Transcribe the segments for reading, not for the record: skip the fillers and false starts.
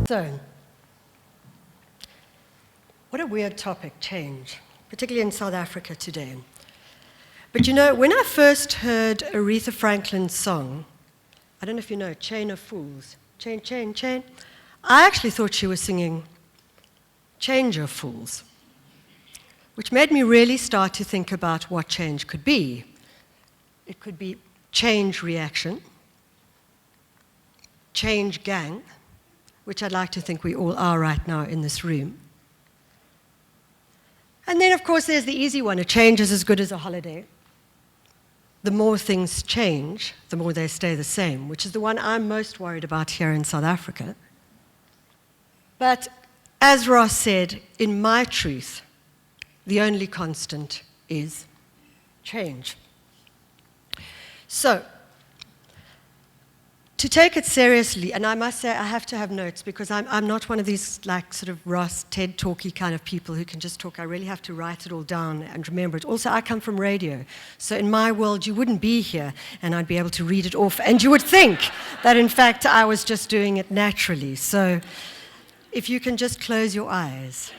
So, what a weird topic, change, particularly in South Africa today. But you know, when I first heard Aretha Franklin's song, I don't know if you know, Chain of Fools, chain, chain, chain, I actually thought she was singing Change of Fools, which made me really start to think about what change could be. It could be change reaction, change gang, which I'd like to think we all are right now in this room. And then, of course, there's the easy one. A change is as good as a holiday. The more things change, the more they stay the same, which is the one I'm most worried about here in South Africa. But as Ross said, in my truth, the only constant is change. So, to take it seriously, and I must say I have to have notes because I'm not one of these like sort of Ross TED talky kind of people who can just talk. I really have to write it all down and remember it. Also, I come from radio, so in my world you wouldn't be here and I'd be able to read it off, and you would think that in fact I was just doing it naturally. So if you can just close your eyes,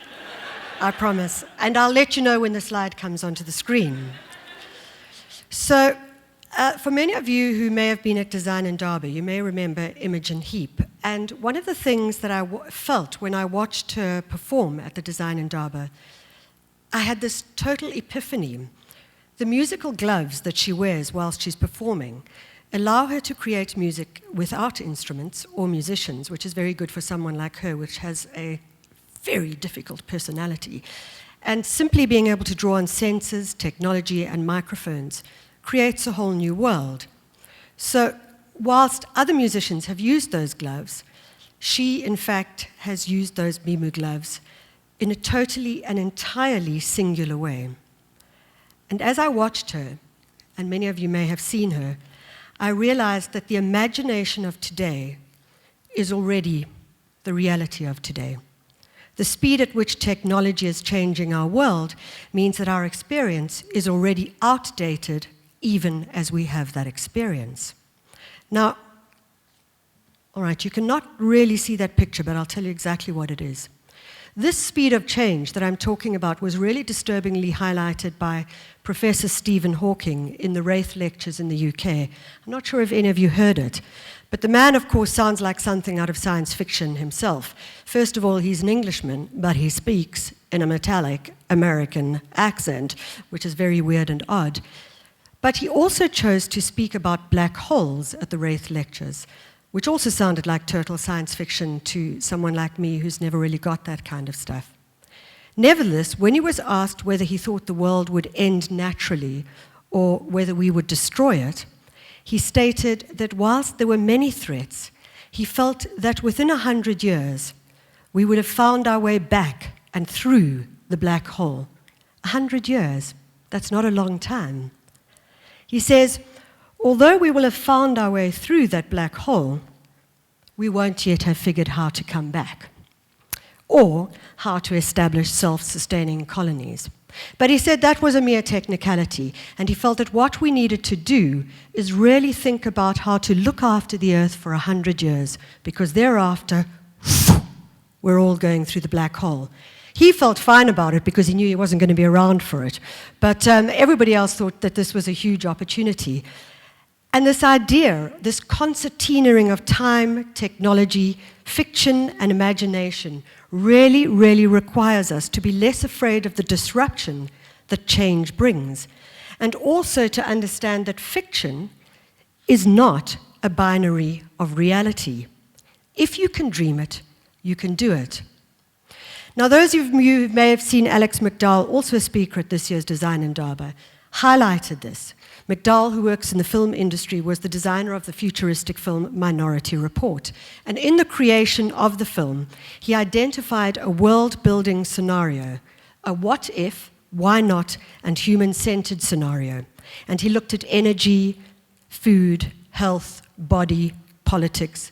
I promise, and I'll let you know when the slide comes onto the screen. So, for many of you who may have been at Design Indaba, you may remember Imogen Heap. And one of the things that I felt when I watched her perform at the Design Indaba, I had this total epiphany. The musical gloves that she wears whilst she's performing allow her to create music without instruments or musicians, which is very good for someone like her, which has a very difficult personality. And simply being able to draw on sensors, technology, and microphones creates a whole new world. So, whilst other musicians have used those gloves, she, in fact, has used those Mimu gloves in a totally and entirely singular way. And as I watched her, and many of you may have seen her, I realized that the imagination of today is already the reality of today. The speed at which technology is changing our world means that our experience is already outdated even as we have that experience. Now, all right, you cannot really see that picture, but I'll tell you exactly what it is. This speed of change that I'm talking about was really disturbingly highlighted by Professor Stephen Hawking in the Wraith Lectures in the UK. I'm not sure if any of you heard it, but the man, of course, sounds like something out of science fiction himself. First of all, he's an Englishman, but he speaks in a metallic American accent, which is very weird and odd. But he also chose to speak about black holes at the Wraith Lectures, which also sounded like total science fiction to someone like me who's never really got that kind of stuff. Nevertheless, when he was asked whether he thought the world would end naturally or whether we would destroy it, he stated that whilst there were many threats, he felt that within 100 years, we would have found our way back and through the black hole. 100 years, that's not a long time. He says, although we will have found our way through that black hole, we won't yet have figured how to come back or how to establish self-sustaining colonies. But he said that was a mere technicality, and he felt that what we needed to do is really think about how to look after the Earth for 100 years, because thereafter, we're all going through the black hole. He felt fine about it because he knew he wasn't going to be around for it. But everybody else thought that this was a huge opportunity. And this idea, this concertinaing of time, technology, fiction, and imagination really, really requires us to be less afraid of the disruption that change brings, and also to understand that fiction is not a binary of reality. If you can dream it, you can do it. Now, those of you who may have seen Alex McDowell, also a speaker at this year's Design Indaba, highlighted this. McDowell, who works in the film industry, was the designer of the futuristic film Minority Report. And in the creation of the film, he identified a world-building scenario, a what-if, why not, and human-centered scenario. And he looked at energy, food, health, body politics,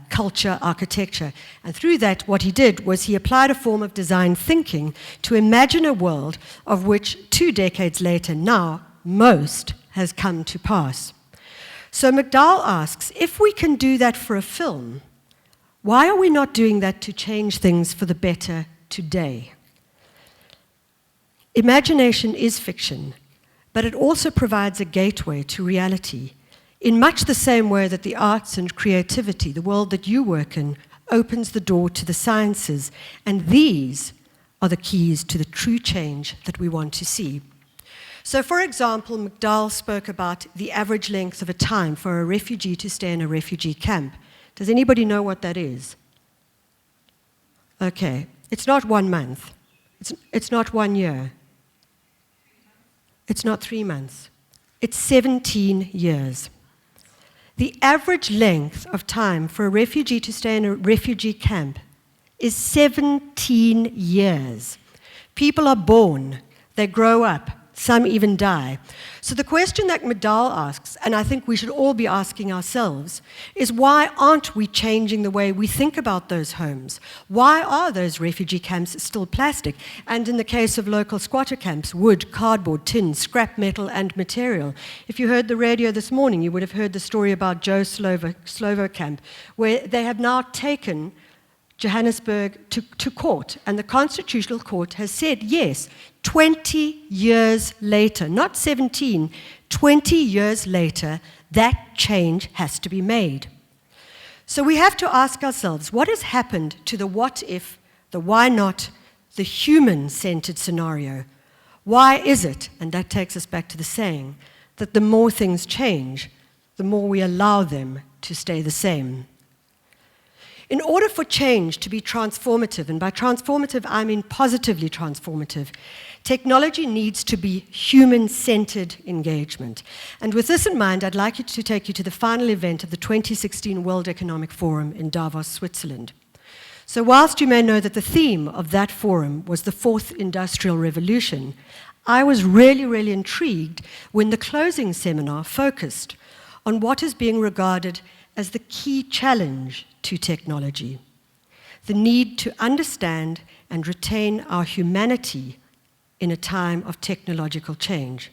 culture, architecture. And through that, what he did was he applied a form of design thinking to imagine a world of which 2 decades later now, most has come to pass. So McDowell asks, if we can do that for a film, why are we not doing that to change things for the better today? Imagination is fiction, but it also provides a gateway to reality, in much the same way that the arts and creativity, the world that you work in, opens the door to the sciences, and these are the keys to the true change that we want to see. So, for example, McDowell spoke about the average length of a time for a refugee to stay in a refugee camp. Does anybody know what that is? Okay, it's not 1 month. It's not 1 year. It's not 3 months. It's 17 years. The average length of time for a refugee to stay in a refugee camp is 17 years. People are born, they grow up, some even die. So the question that McDowell asks, and I think we should all be asking ourselves, is why aren't we changing the way we think about those homes? Why are those refugee camps still plastic? And in the case of local squatter camps, wood, cardboard, tin, scrap metal, and material. If you heard the radio this morning, you would have heard the story about Joe Slovo camp, where they have now taken Johannesburg to court, and the Constitutional Court has said, yes, 20 years later, not 17, 20 years later, that change has to be made. So we have to ask ourselves, what has happened to the what if, the why not, the human-centered scenario? Why is it, and that takes us back to the saying, that the more things change, the more we allow them to stay the same? In order for change to be transformative, and by transformative I mean positively transformative, technology needs to be human-centered engagement. And with this in mind, I'd like to take you to the final event of the 2016 World Economic Forum in Davos, Switzerland. So whilst you may know that the theme of that forum was the fourth industrial revolution, I was really intrigued when the closing seminar focused on what is being regarded as the key challenge to technology, the need to understand and retain our humanity in a time of technological change.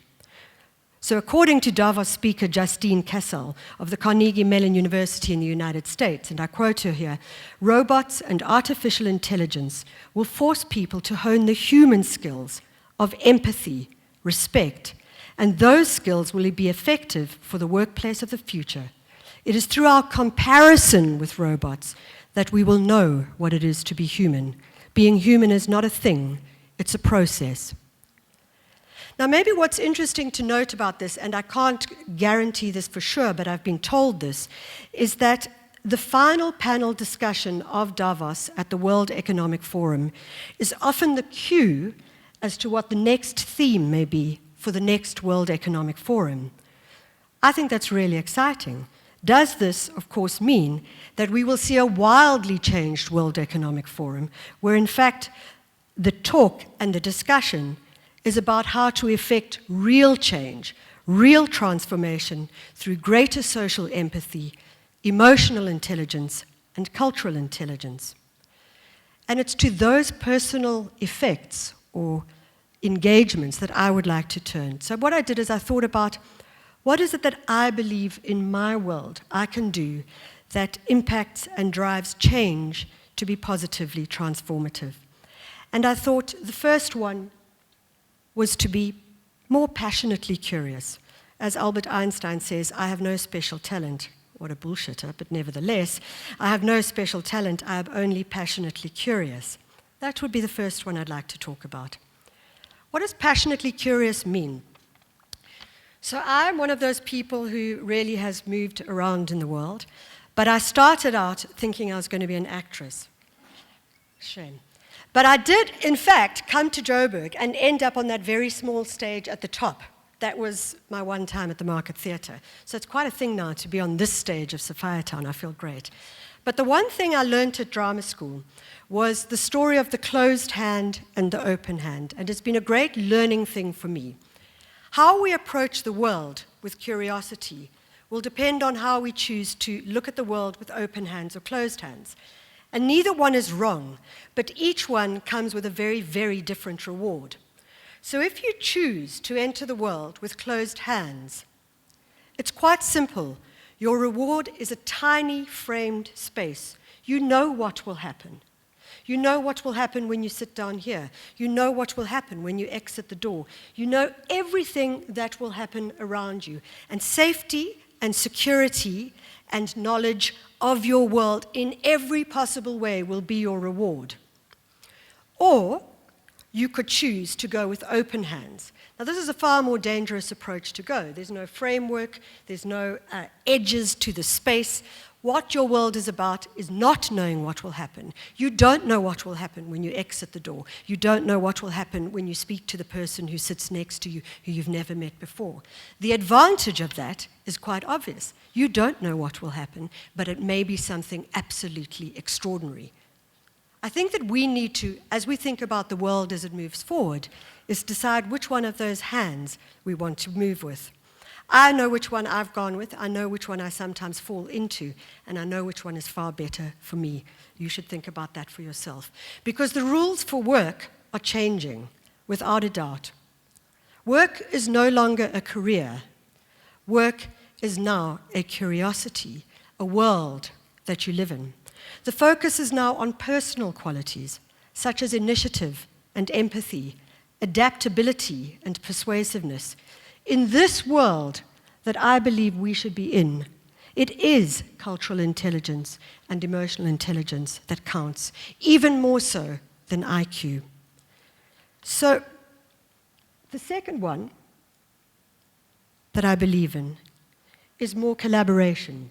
So according to Davos speaker Justine Kessel of the Carnegie Mellon University in the United States, and I quote her here, robots and artificial intelligence will force people to hone the human skills of empathy, respect, and those skills will be effective for the workplace of the future. It is through our comparison with robots that we will know what it is to be human. Being human is not a thing, it's a process. Now, maybe what's interesting to note about this, and I can't guarantee this for sure, but I've been told this, is that the final panel discussion of Davos at the World Economic Forum is often the cue as to what the next theme may be for the next World Economic Forum. I think that's really exciting. Does this, of course, mean that we will see a wildly changed World Economic Forum, where in fact the talk and the discussion is about how to effect real change, real transformation through greater social empathy, emotional intelligence, and cultural intelligence? And it's to those personal effects or engagements that I would like to turn. So what I did is I thought about, what is it that I believe in my world I can do that impacts and drives change to be positively transformative? And I thought the first one was to be more passionately curious. As Albert Einstein says, I have no special talent. What a bullshitter, but nevertheless, I have no special talent, I am only passionately curious. That would be the first one I'd like to talk about. What does passionately curious mean? So I'm one of those people who really has moved around in the world, but I started out thinking I was going to be an actress. Shame. But I did, in fact, come to Joburg and end up on that very small stage at the top. That was my one time at the Market Theatre. So it's quite a thing now to be on this stage of Sophiatown. I feel great. But the one thing I learned at drama school was the story of the closed hand and the open hand. And it's been a great learning thing for me. How we approach the world with curiosity will depend on how we choose to look at the world with open hands or closed hands. And neither one is wrong, but each one comes with a very different reward. So if you choose to enter the world with closed hands, it's quite simple. Your reward is a tiny framed space. You know what will happen. You know what will happen when you sit down here. You know what will happen when you exit the door. You know everything that will happen around you. And safety and security and knowledge of your world in every possible way will be your reward. Or you could choose to go with open hands. Now, this is a far more dangerous approach to go. There's no framework, there's no edges to the space. What your world is about is not knowing what will happen. You don't know what will happen when you exit the door. You don't know what will happen when you speak to the person who sits next to you, who you've never met before. The advantage of that is quite obvious. You don't know what will happen, but it may be something absolutely extraordinary. I think that we need to, as we think about the world as it moves forward, is decide which one of those hands we want to move with. I know which one I've gone with, I know which one I sometimes fall into, and I know which one is far better for me. You should think about that for yourself. Because the rules for work are changing, without a doubt. Work is no longer a career. Work is now a curiosity, a world that you live in. The focus is now on personal qualities, such as initiative and empathy, adaptability and persuasiveness. In this world that I believe we should be in, it is cultural intelligence and emotional intelligence that counts, even more so than IQ. So, the second one that I believe in is more collaboration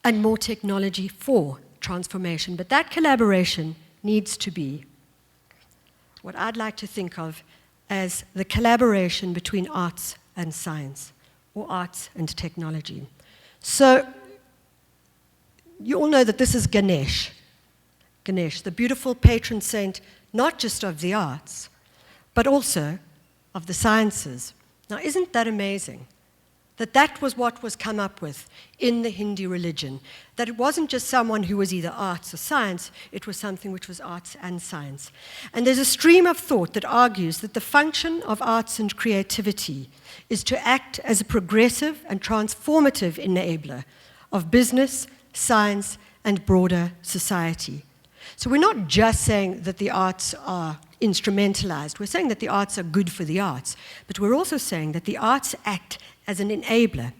and more technology for transformation. But that collaboration needs to be what I'd like to think of as the collaboration between arts and science, or arts and technology. So, you all know that this is Ganesh. Ganesh, the beautiful patron saint, not just of the arts, but also of the sciences. Now, isn't that amazing? That was what was come up with in the Hindu religion. That it wasn't just someone who was either arts or science, it was something which was arts and science. And there's a stream of thought that argues that the function of arts and creativity is to act as a progressive and transformative enabler of business, science, and broader society. So we're not just saying that the arts are instrumentalized, we're saying that the arts are good for the arts, but we're also saying that the arts act as an enabler.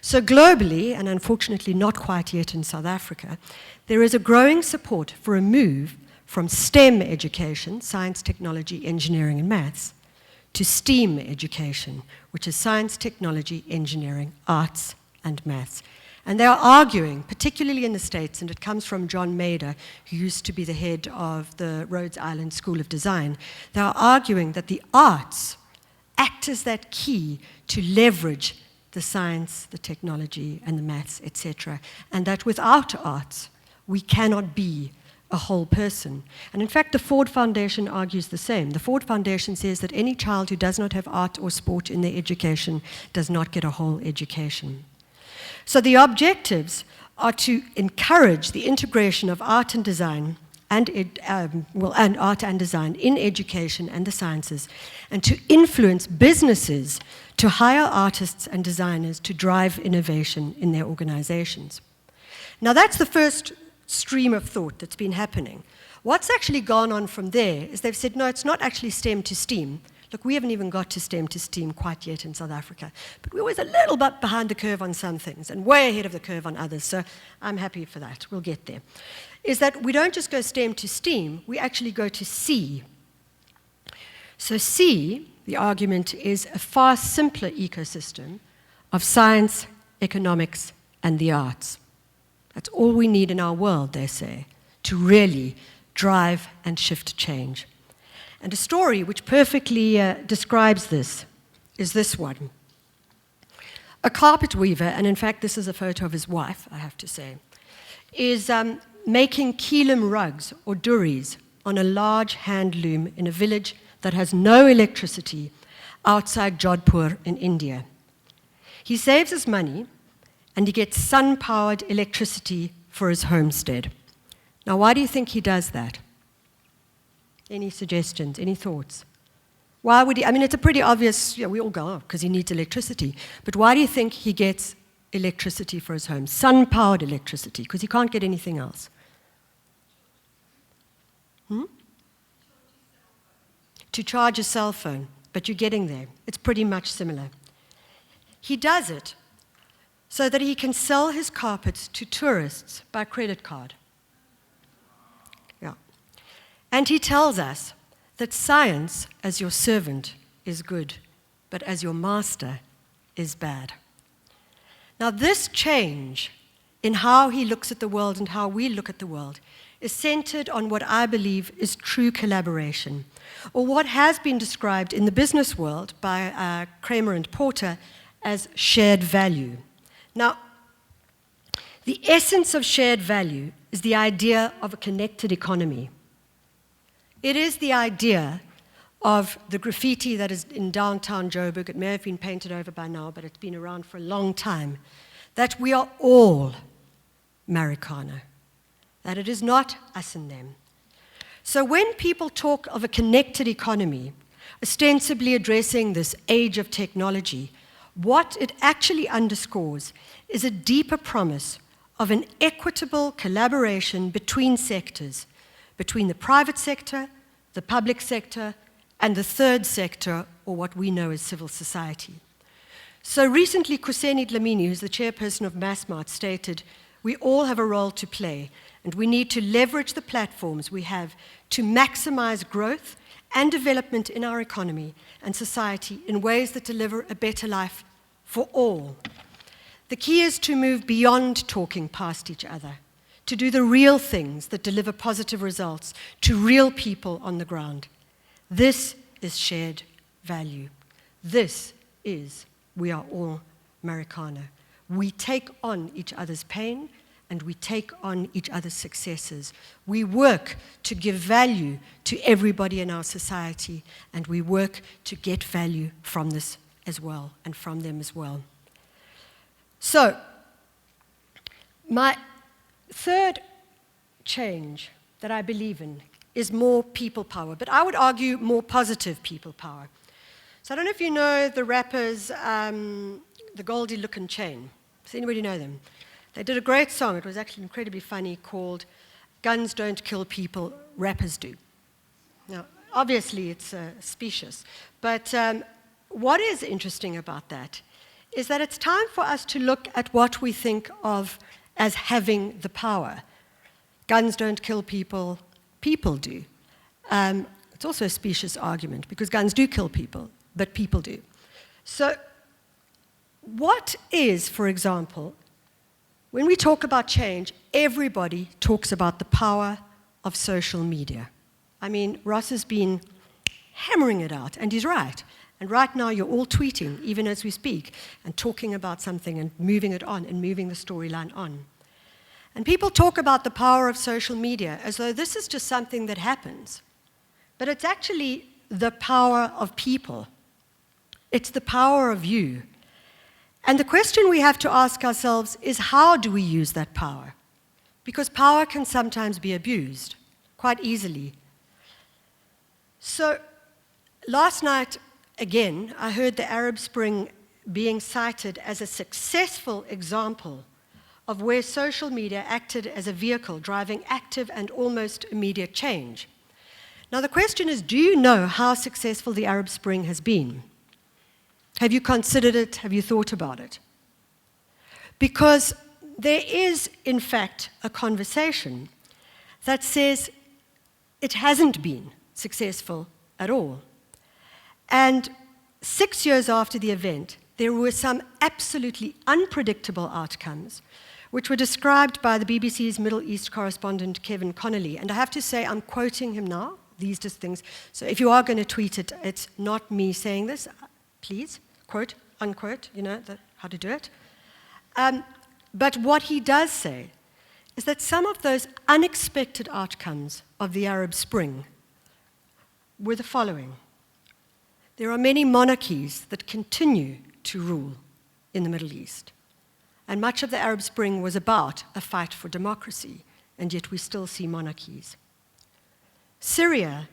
So globally, and unfortunately not quite yet in South Africa, there is a growing support for a move from STEM education, science, technology, engineering, and maths, to STEAM education, which is science, technology, engineering, arts, and maths. And they are arguing, particularly in the States, and it comes from John Mader, who used to be the head of the Rhodes Island School of Design, they are arguing that the arts act as that key to leverage the science, the technology, and the maths, etc. And that without arts, we cannot be a whole person. And in fact, the Ford Foundation argues the same. The Ford Foundation says that any child who does not have art or sport in their education does not get a whole education. So the objectives are to encourage the integration of art and design and art and design in education and the sciences, and to influence businesses to hire artists and designers to drive innovation in their organizations. Now that's the first stream of thought that's been happening. What's actually gone on from there is they've said, no, it's not actually STEM to STEAM. Look, we haven't even got to STEM to STEAM quite yet in South Africa, but we're always a little bit behind the curve on some things and way ahead of the curve on others, so I'm happy for that. We'll get there. Is that we don't just go STEM to STEAM, we actually go to C. So C, the argument, is a far simpler ecosystem of science, economics, and the arts. That's all we need in our world, they say, to really drive and shift change. And a story which perfectly describes this is this one. A carpet weaver, and in fact this is a photo of his wife, I have to say, is making keelam rugs or durries on a large hand loom in a village that has no electricity outside Jodhpur in India. He saves his money and he gets sun-powered electricity for his homestead. Now, why do you think he does that? Any suggestions, any thoughts? Why would he? I mean, it's a pretty obvious, we all go, because he needs electricity. But why do you think he gets electricity for his home, sun-powered electricity, because he can't get anything else. To charge a cell phone, but you're getting there. It's pretty much similar. He does it so that he can sell his carpets to tourists by credit card. Yeah. And he tells us that science as your servant is good, but as your master is bad. Now, this change in how he looks at the world and how we look at the world is centered on what I believe is true collaboration, or what has been described in the business world by Kramer and Porter as shared value. Now, the essence of shared value is the idea of a connected economy. It is the idea of the graffiti that is in downtown Joburg. It may have been painted over by now, but it's been around for a long time, that we are all MARIKANA, that it is not us and them. So when people talk of a connected economy, ostensibly addressing this age of technology, what it actually underscores is a deeper promise of an equitable collaboration between sectors, between the private sector, the public sector, and the third sector, or what we know as civil society. So recently, Kuseni Dlamini, who's the chairperson of MassMart, stated, "We all have a role to play, and we need to leverage the platforms we have to maximize growth and development in our economy and society in ways that deliver a better life for all." The key is to move beyond talking past each other, to do the real things that deliver positive results to real people on the ground. This is shared value. This is we are all MARIKANA. We take on each other's pain and we take on each other's successes. We work to give value to everybody in our society, and we work to get value from this as well and from them as well. So, my third change that I believe in is more people power, but I would argue more positive people power. So I don't know if you know the rappers, the Goldie Look and Chain. Does anybody know them? They did a great song, it was actually incredibly funny, called "Guns Don't Kill People, Rappers Do." Now, obviously it's specious, but what is interesting about that is that it's time for us to look at what we think of as having the power. Guns don't kill people, people do. It's also a specious argument because guns do kill people, but people do. So what is, for example, when we talk about change, everybody talks about the power of social media. I mean, Ross has been hammering it out, and he's right. And right now you're all tweeting, even as we speak, and talking about something and moving it on and moving the storyline on. And people talk about the power of social media as though this is just something that happens. But it's actually the power of people. It's the power of you. And the question we have to ask ourselves is, how do we use that power? Because power can sometimes be abused quite easily. So last night, again, I heard the Arab Spring being cited as a successful example of where social media acted as a vehicle driving active and almost immediate change. Now the question is, do you know how successful the Arab Spring has been? Have you considered it? Have you thought about it? Because there is, in fact, a conversation that says it hasn't been successful at all. And 6 years after the event, there were some absolutely unpredictable outcomes, which were described by the BBC's Middle East correspondent, Kevin Connolly. And I have to say, I'm quoting him now, these just things. So if you are going to tweet it, it's not me saying this. Please, quote, unquote, you know how to do it. But what he does say is that some of those unexpected outcomes of the Arab Spring were the following. There are many monarchies that continue to rule in the Middle East. And much of the Arab Spring was about a fight for democracy, and yet we still see monarchies. Syria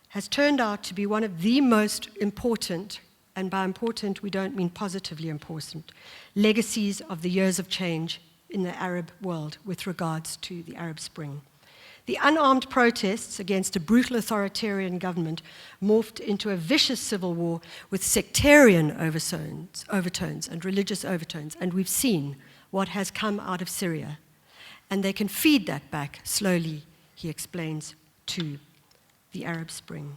has turned out to be one of the most important and by important we don't mean positively important, legacies of the years of change in the Arab world with regards to the Arab Spring. The unarmed protests against a brutal authoritarian government morphed into a vicious civil war with sectarian overtones and religious overtones, and we've seen what has come out of Syria. And they can feed that back slowly, he explains, to the Arab Spring.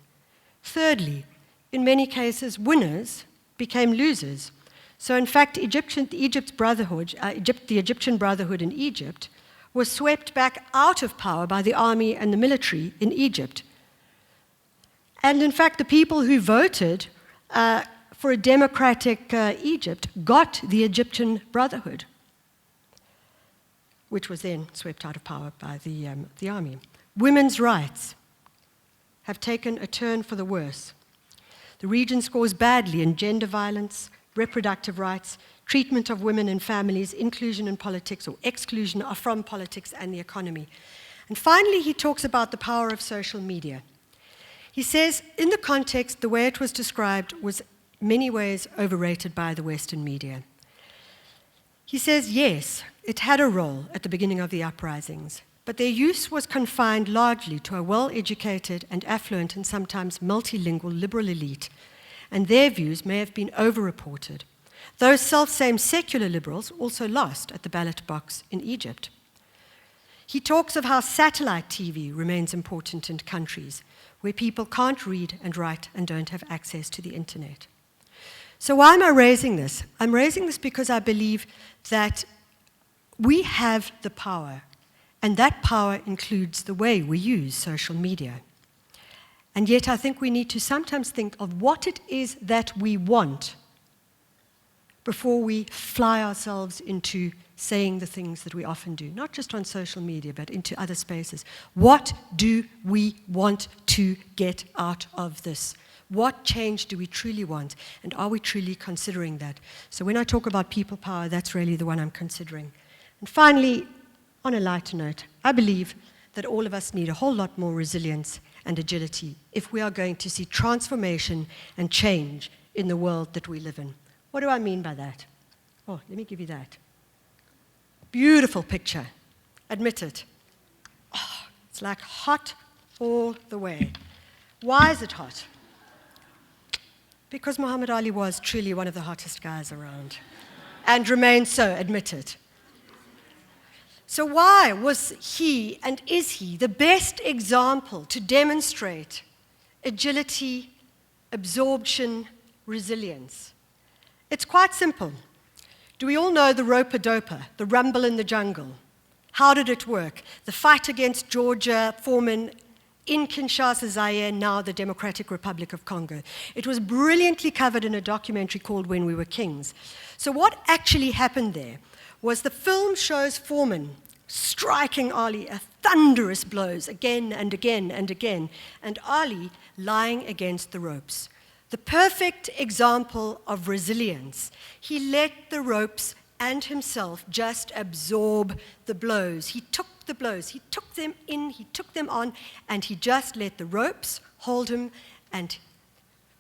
Thirdly, in many cases, winners became losers. So in fact, the Egyptian Brotherhood in Egypt was swept back out of power by the army and the military in Egypt. And in fact, the people who voted for a democratic Egypt got the Egyptian Brotherhood, which was then swept out of power by the army. Women's rights have taken a turn for the worse. The region scores badly in gender violence, reproductive rights, treatment of women and families, inclusion in politics or exclusion from politics and the economy. And finally, he talks about the power of social media. He says, in the context, the way it was described was in many ways overrated by the Western media. He says, yes, it had a role at the beginning of the uprisings, but their use was confined largely to a well-educated and affluent and sometimes multilingual liberal elite, and their views may have been over-reported. Those self-same secular liberals also lost at the ballot box in Egypt. He talks of how satellite TV remains important in countries where people can't read and write and don't have access to the internet. So why am I raising this? I'm raising this because I believe that we have the power, and that power includes the way we use social media. And yet I think we need to sometimes think of what it is that we want before we fly ourselves into saying the things that we often do, not just on social media, but into other spaces. What do we want to get out of this? What change do we truly want? And are we truly considering that? So when I talk about people power, that's really the one I'm considering. And finally, on a lighter note, I believe that all of us need a whole lot more resilience and agility if we are going to see transformation and change in the world that we live in. What do I mean by that? Oh, let me give you that. Beautiful picture. Admit it. Oh, it's like hot all the way. Why is it hot? Because Muhammad Ali was truly one of the hottest guys around and remains so, admit it. So why was he and is he the best example to demonstrate agility, absorption, resilience? It's quite simple. Do we all know the rope-a-dope, the rumble in the jungle? How did it work? The fight against Georgia Foreman in Kinshasa, Zaire, now the Democratic Republic of Congo. It was brilliantly covered in a documentary called When We Were Kings. So what actually happened there was the film shows Foreman striking Ali a thunderous blows again and again and again, and Ali lying against the ropes. The perfect example of resilience. He let the ropes and himself just absorb the blows. He took the blows, he took them in, he took them on, and he just let the ropes hold him and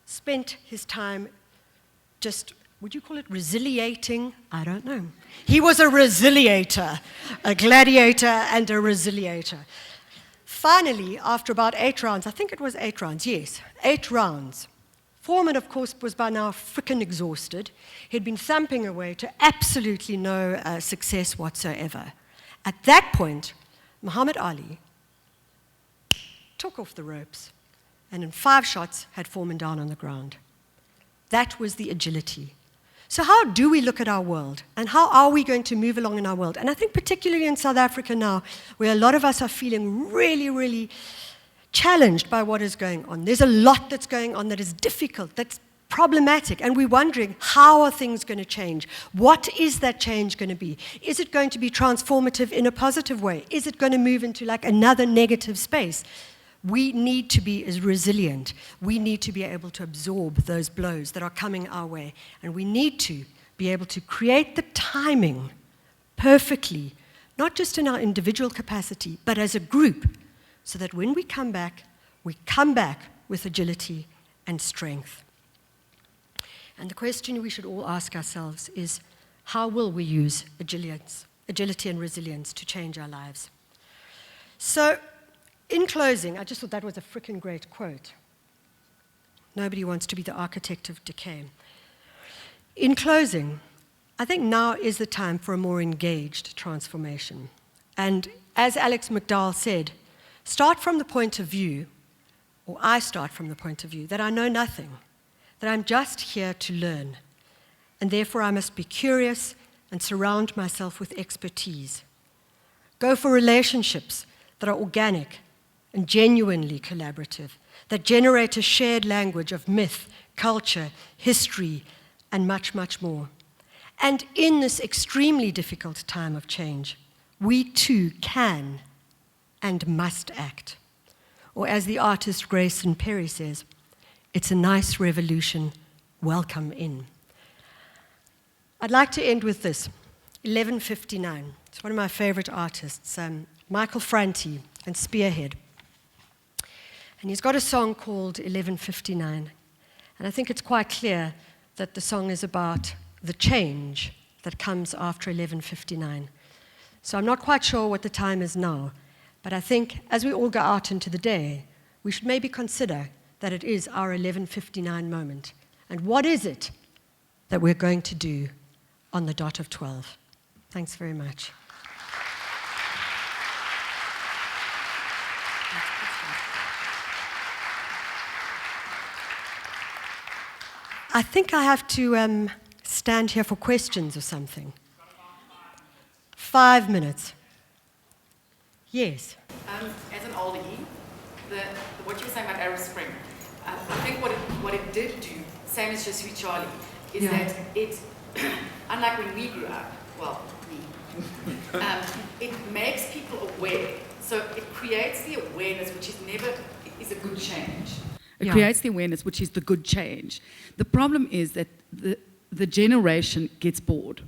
spent his time just, would you call it resiliating? I don't know. He was a resiliator, a gladiator and a resiliator. Finally, after about 8 rounds, I think it was 8 rounds, yes, 8 rounds, Foreman, of course, was by now frickin' exhausted. He'd been thumping away to absolutely no success whatsoever. At that point, Muhammad Ali took off the ropes and in 5 shots had Foreman down on the ground. That was the agility. So how do we look at our world? And how are we going to move along in our world? And I think particularly in South Africa now, where a lot of us are feeling really, really challenged by what is going on. There's a lot that's going on that is difficult, that's problematic, and we're wondering, how are things going to change? What is that change going to be? Is it going to be transformative in a positive way? Is it going to move into like another negative space? We need to be as resilient. We need to be able to absorb those blows that are coming our way, and we need to be able to create the timing perfectly, not just in our individual capacity, but as a group, so that when we come back with agility and strength. And the question we should all ask ourselves is, how will we use agility and resilience to change our lives? So, in closing, I just thought that was a freaking great quote. Nobody wants to be the architect of decay. In closing, I think now is the time for a more engaged transformation. And as Alex McDowell said, start from the point of view, or I start from the point of view, that I know nothing, that I'm just here to learn, and therefore I must be curious and surround myself with expertise. Go for relationships that are organic and genuinely collaborative, that generate a shared language of myth, culture, history, and much, much more. And in this extremely difficult time of change, we too can and must act. Or as the artist Grayson Perry says, it's a nice revolution, welcome in. I'd like to end with this, 11:59. It's one of my favorite artists, Michael Franti and Spearhead. And he's got a song called 11:59. And I think it's quite clear that the song is about the change that comes after 11:59. So I'm not quite sure what the time is now, but I think as we all go out into the day, we should maybe consider that it is our 11:59 moment. And what is it that we're going to do on the dot of 12? Thanks very much. I think I have to stand here for questions or something. 5 minutes. Yes. As an oldie, what you were saying about Arab Spring, I think what it did do, same as Just Sweet Charlie, is that it, unlike when we grew up, well, me, it makes people aware. So it creates the awareness, which is a good change. It creates the awareness, which is the good change. The problem is that the generation gets bored.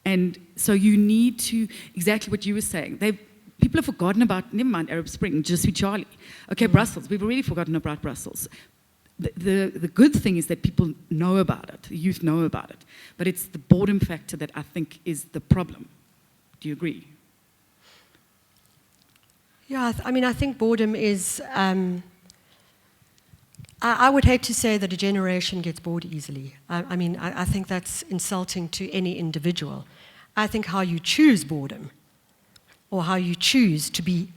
And so you need to, exactly what you were saying, people have forgotten about, never mind Arab Spring, Just Sweet Charlie. Okay, Brussels, we've already forgotten about Brussels. The good thing is that people know about it, the youth know about it. But it's the boredom factor that I think is the problem. Do you agree? Yeah, I think boredom is... I would hate to say that a generation gets bored easily. I think that's insulting to any individual. I think how you choose boredom, or how you choose to be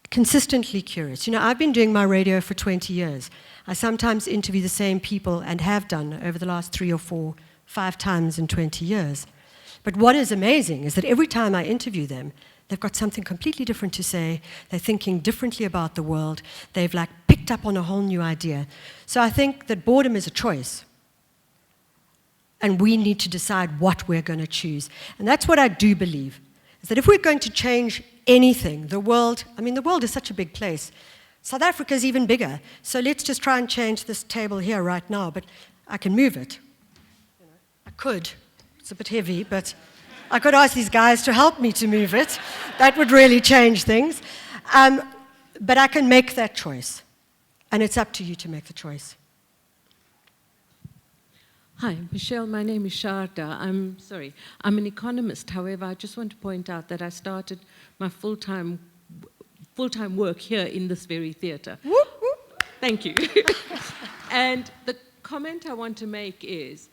consistently curious. I've been doing my radio for 20 years. I sometimes interview the same people and have done over the last 3 or 4, 5 times in 20 years. But what is amazing is that every time I interview them, they've got something completely different to say. They're thinking differently about the world. They've picked up on a whole new idea. So I think that boredom is a choice. And we need to decide what we're going to choose. And that's what I do believe, is that if we're going to change anything, the world is such a big place. South Africa is even bigger. So let's just try and change this table here right now, but I can move it. I could. It's a bit heavy, but I could ask these guys to help me to move it. That would really change things. But I can make that choice. And it's up to you to make the choice. Hi, Michelle. My name is Sharda. I'm an economist. However, I just want to point out that I started my full-time work here in this very theatre. Whoop, whoop. Thank you. And the comment I want to make is,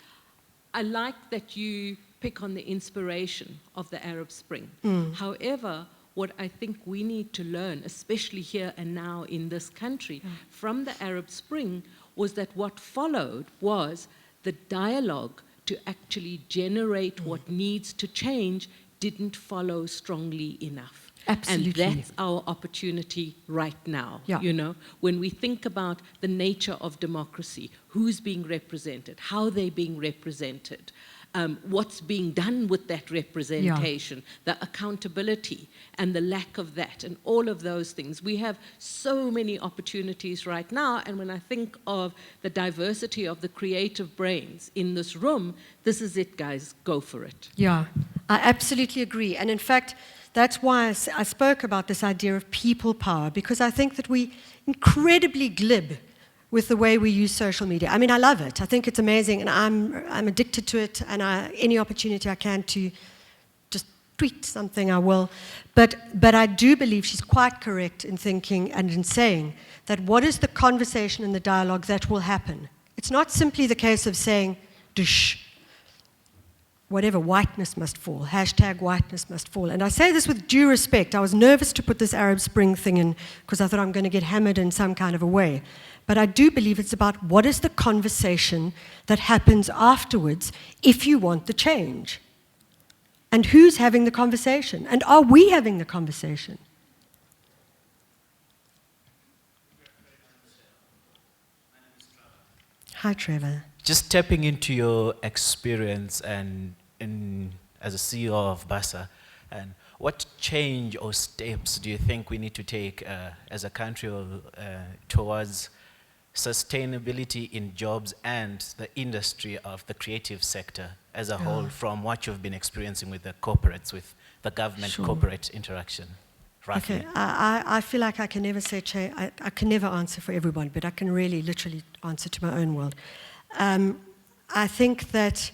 I like that you pick on the inspiration of the Arab Spring. However, what I think we need to learn, especially here and now in this country, from the Arab Spring, was that what followed was the dialogue to actually generate what needs to change didn't follow strongly enough. Absolutely. And that's our opportunity right now. Yeah. When we think about the nature of democracy, who's being represented, how they're being represented, what's being done with that representation, the accountability and the lack of that, and all of those things. We have so many opportunities right now, and when I think of the diversity of the creative brains in this room, this is it, guys, go for it. Yeah, I absolutely agree. And in fact, that's why I spoke about this idea of people power, because I think that we incredibly glib with the way we use social media. I mean, I love it. I think it's amazing, and I'm addicted to it, and any opportunity I can to just tweet something, I will. But I do believe she's quite correct in thinking and in saying that what is the conversation and the dialogue that will happen? It's not simply the case of saying, dush, whatever, whiteness must fall, hashtag whiteness must fall. And I say this with due respect. I was nervous to put this Arab Spring thing in because I thought I'm going to get hammered in some kind of a way. But I do believe it's about what is the conversation that happens afterwards if you want the change. And who's having the conversation? And are we having the conversation? Hi, Trevor. Just tapping into your experience and as a CEO of BASA, and what change or steps do you think we need to take as a country towards sustainability in jobs and the industry of the creative sector as a whole, from what you've been experiencing with the corporates, with the government-corporate interaction? Roughly. Okay, I feel like I can never say change. I can never answer for everybody, but I can really, literally answer to my own world. I think that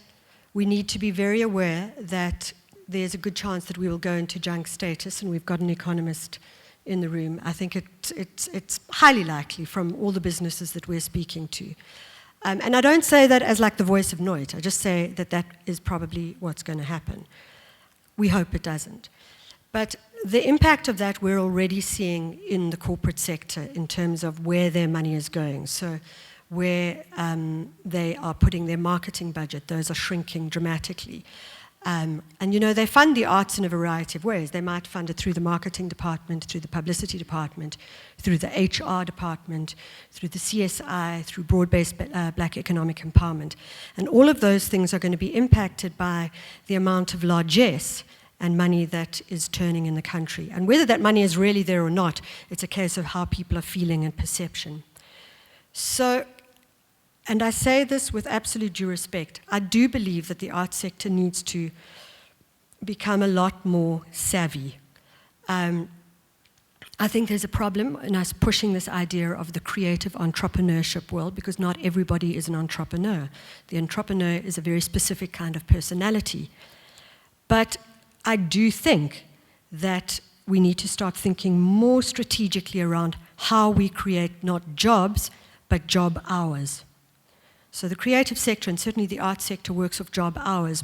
we need to be very aware that there's a good chance that we will go into junk status, and we've got an economist in the room. I think it's highly likely from all the businesses that we're speaking to. And I don't say that as like the voice of Noit. I just say that that is probably what's going to happen. We hope it doesn't. But the impact of that we're already seeing in the corporate sector in terms of where their money is going. So where they are putting their marketing budget, those are shrinking dramatically. And you know, they fund the arts in a variety of ways. They might fund it through the marketing department, through the publicity department, through the HR department, through the CSI, through broad-based black economic empowerment. And all of those things are going to be impacted by the amount of largesse and money that is turning in the country. And whether that money is really there or not, it's a case of how people are feeling and perception. So, and I say this with absolute due respect, I do believe that the arts sector needs to become a lot more savvy. I think there's a problem in us pushing this idea of the creative entrepreneurship world, because not everybody is an entrepreneur. The entrepreneur is a very specific kind of personality. But I do think that we need to start thinking more strategically around how we create not jobs, but job hours. So the creative sector, and certainly the arts sector, works off job hours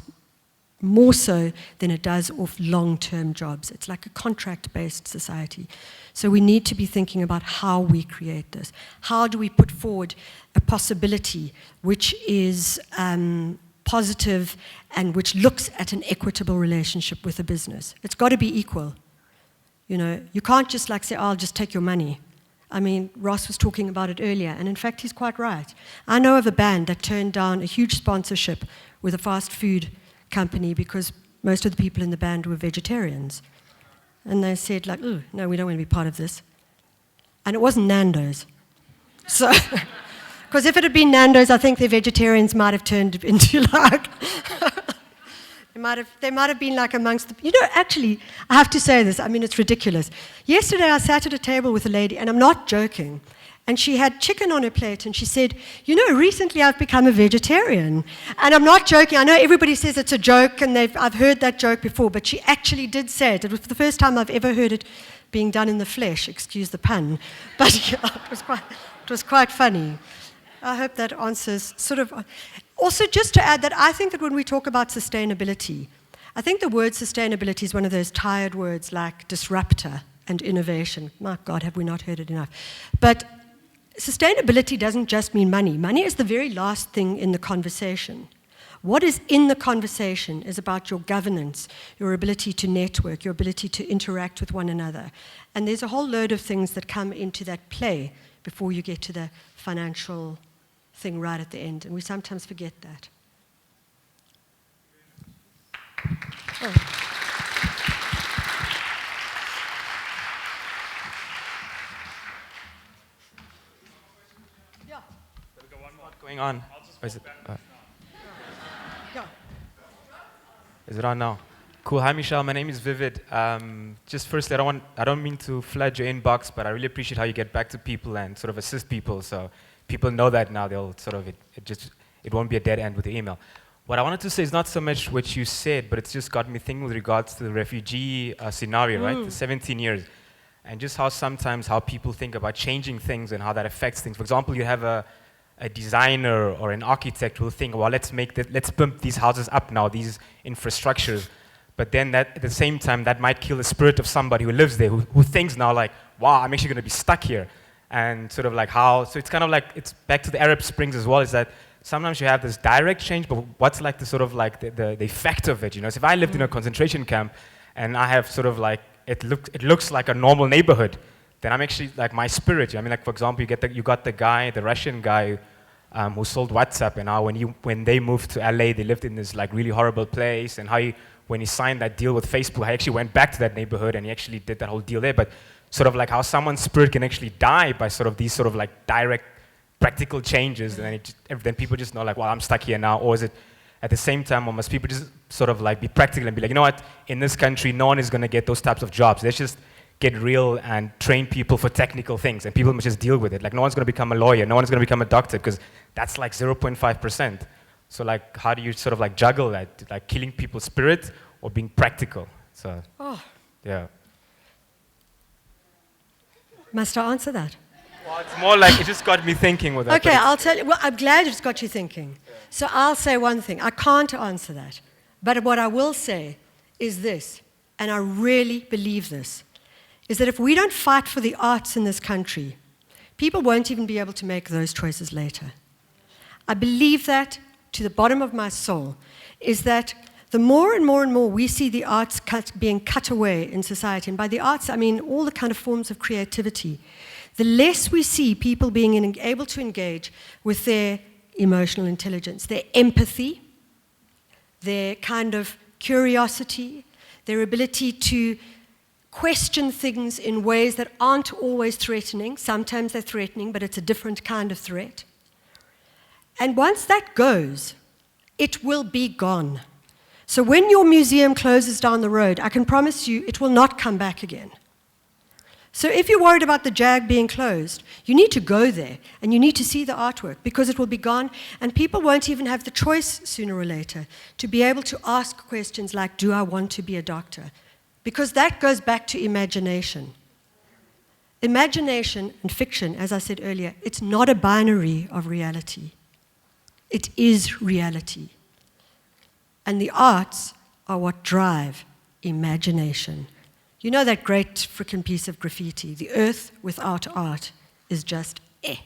more so than it does off long-term jobs. It's like a contract-based society. So we need to be thinking about how we create this. How do we put forward a possibility which is positive and which looks at an equitable relationship with a business? It's got to be equal. You know, you can't just like say, oh, I'll just take your money. I mean, Ross was talking about it earlier, and in fact, he's quite right. I know of a band that turned down a huge sponsorship with a fast food company because most of the people in the band were vegetarians. And they said, like, oh, no, we don't want to be part of this. And it wasn't Nando's. So, because if it had been Nando's, I think the vegetarians might have turned into like... They might have been like amongst the... You know, actually, I have to say this. I mean, it's ridiculous. Yesterday, I sat at a table with a lady, and I'm not joking, and she had chicken on her plate, and she said, you know, recently I've become a vegetarian. And I'm not joking. I know everybody says it's a joke, and I've heard that joke before, but she actually did say it. It was the first time I've ever heard it being done in the flesh, excuse the pun. But yeah, it was quite funny. I hope that answers sort of... Also, just to add that I think that when we talk about sustainability, I think the word sustainability is one of those tired words like disruptor and innovation. My God, have we not heard it enough? But sustainability doesn't just mean money. Money is the very last thing in the conversation. What is in the conversation is about your governance, your ability to network, your ability to interact with one another. And there's a whole load of things that come into that play before you get to the financial thing right at the end, and we sometimes forget that. Oh. Yeah. What's going on? Is it, Yeah. is it on now? Cool. Hi, Michelle. My name is Vivid. Just firstly, I don't mean to flood your inbox, but I really appreciate how you get back to people and sort of assist people. So people know that now, they'll sort of, it won't be a dead end with the email. What I wanted to say is not so much what you said, but it's just got me thinking with regards to the refugee scenario, right? The 17 years. And just how sometimes how people think about changing things and how that affects things. For example, you have a designer or an architect who will think, well, let's pump these houses up now, these infrastructures. But then that, at the same time, that might kill the spirit of somebody who lives there, who thinks now like, wow, I'm actually going to be stuck here. And sort of like how, so it's kind of like, it's back to the Arab Springs as well, is that sometimes you have this direct change, but what's like the sort of like the effect of it, you know? So if I lived in a concentration camp and I have sort of like, it looks like a normal neighborhood, then I'm actually like my spirit. I mean, like for example, you got the guy, the Russian guy who sold WhatsApp, and how when they moved to LA, they lived in this like really horrible place, and how when he signed that deal with Facebook, he actually went back to that neighborhood and he actually did that whole deal there. But sort of like how someone's spirit can actually die by sort of these sort of like direct practical changes, and then people just know like, well, I'm stuck here now. Or is it at the same time, or must people just sort of like be practical and be like, you know what, in this country, no one is going to get those types of jobs. Let's just get real and train people for technical things, and people must just deal with it. Like no one's going to become a lawyer, no one's going to become a doctor, because that's like 0.5%. So like, how do you sort of like juggle that, like killing people's spirit or being practical? So, yeah. Must I answer that? Well, it's more like, it just got me thinking with that. Okay, I'll tell you. Well, I'm glad it's got you thinking. So I'll say one thing. I can't answer that. But what I will say is this, and I really believe this, is that if we don't fight for the arts in this country, people won't even be able to make those choices later. I believe that to the bottom of my soul, is that the more and more and more we see the arts being cut away in society, and by the arts I mean all the kind of forms of creativity, the less we see people being able to engage with their emotional intelligence, their empathy, their kind of curiosity, their ability to question things in ways that aren't always threatening. Sometimes they're threatening, but it's a different kind of threat. And once that goes, it will be gone. So when your museum closes down the road, I can promise you it will not come back again. So if you're worried about the JAG being closed, you need to go there and you need to see the artwork, because it will be gone, and people won't even have the choice sooner or later to be able to ask questions like, do I want to be a doctor? Because that goes back to imagination. Imagination and fiction, as I said earlier, it's not a binary of reality. It is reality. And the arts are what drive imagination. You know that great frickin' piece of graffiti, the earth without art is just eh.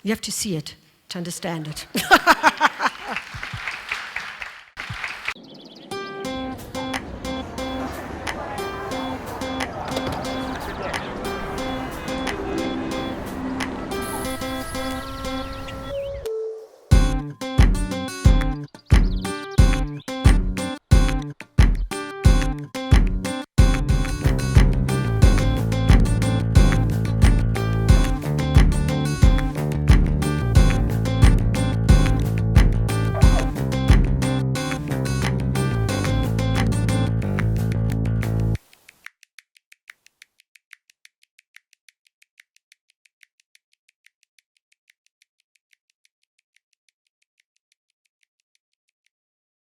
You have to see it to understand it.